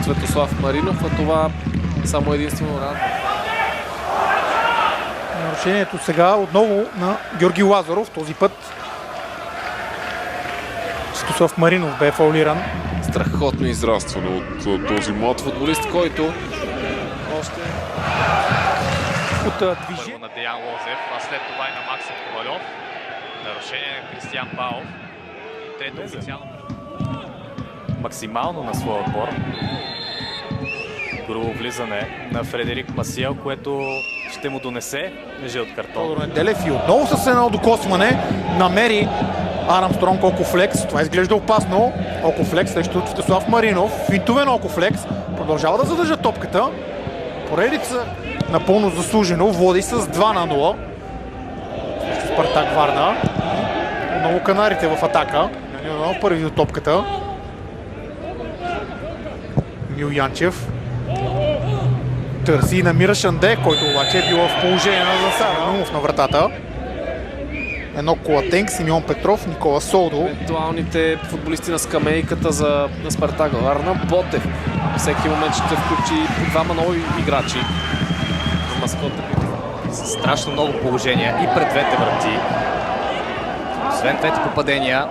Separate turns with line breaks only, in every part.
на Светослав Маринов, а това само единствено радва.
Нарушението сега отново на Георги Лазаров, този път Светослав Маринов бе фаулиран.
Страхотно израстване от този млад футболист, който още
от движение.
Първо на Деян Лозев, а след това и на Максим Ковалев. Нарушение на Кристиян Баов. Трето официално. Максимално на своя отбор. Грубо влизане на Фредерик Масиел, което ще му донесе жълт картон.
Тодор Неделев и отново с едно докосване намери Армстронг Окофлекс. Това изглежда опасно. Окофлекс срещу Светослав Маринов. Финтове на Окофлекс. Продължава да задържа топката. Поредица напълно заслужено. Води с 2-0. Срещу Спартак Варна. Много канарите в атака. Първи до топката. Мил Янчев търси и намира Шанде, който обаче е бил в положение на засада. Нумов на вратата. Едно Колатенк, Симеон Петров, Никола Солдо.
евентуалните футболисти на скамейката на Спартак Варна. Ботев всеки момент ще включи двама нови играчи. Маскота.
С страшно много положения и пред двете врати. Освен двете попадения,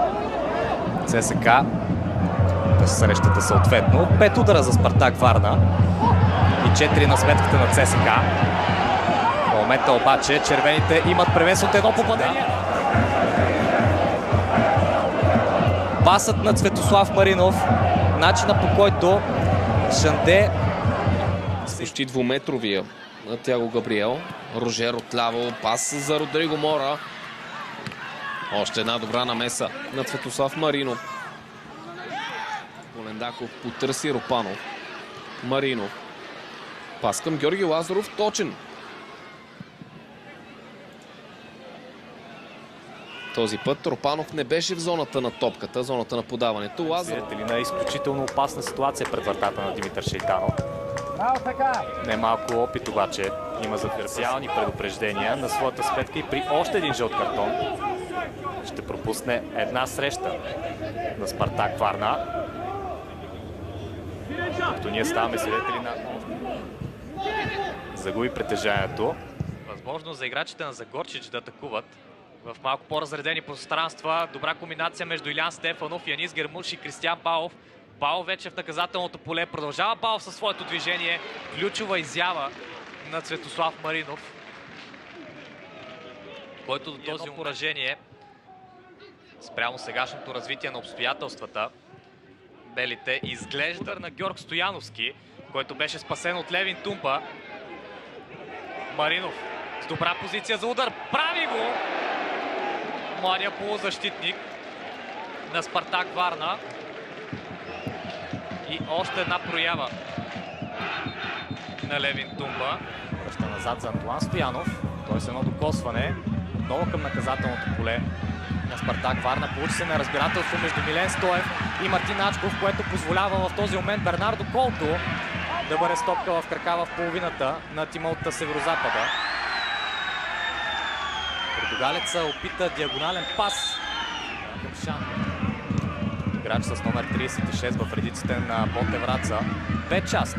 ЦСК без срещата съответно. 5 удара за Спартак Варна и 4 на сметката на ЦСК. В момента обаче червените имат превес от едно попадение. Пасът на Светослав Маринов, начина по който Шанде
Почти двуметровия на Тяго Габриел. Рожер отляво, пас за Родриго Мора. Още една добра намеса на Светослав Маринов. Полендаков потърси Ропанов. Маринов. Пас към Георги Лазаров, точен. Този път Ропанов не беше в зоната на топката, зоната на подаването. Лазаров.
на изключително опасна ситуация пред вратата на Димитър Шейтанов. Немалко опит обаче има за специални предупреждения на своята сметка и при още един жълт картон ще пропусне една среща на Спартак Варна. Като ние ставаме свидетели на загуби притежанието. Възможност за играчите на Загорчич да атакуват в малко по-разредени пространства. Добра комбинация между Илян Стефанов, Янис Гермуш и Кристиян Баов. Баов вече в наказателното поле. Продължава Баов със своето движение. Ключова изява на Светослав Маринов, който до този поражение спрямо сегашното развитие на обстоятелствата. Белите изглежда на Георг Стояновски, който беше спасен от Левин Тумпа. Маринов с добра позиция за удар. Прави го! Младия полузащитник на Спартак Варна. И още една проява на Левин Тумба. Връща назад за Антуан Стоянов. Той с едно докосване. Отново към наказателното поле на Спартак Варна. Получи се неразбирателство между Милен Стоев и Мартин Ачков, което позволява в този момент Бернардо Колто да бъде стопка в крака в половината на тима от Северозапада. Португалеца опита диагонален пас към Шан. Играч с номер 36 в редиците на Понте Враца. Бе част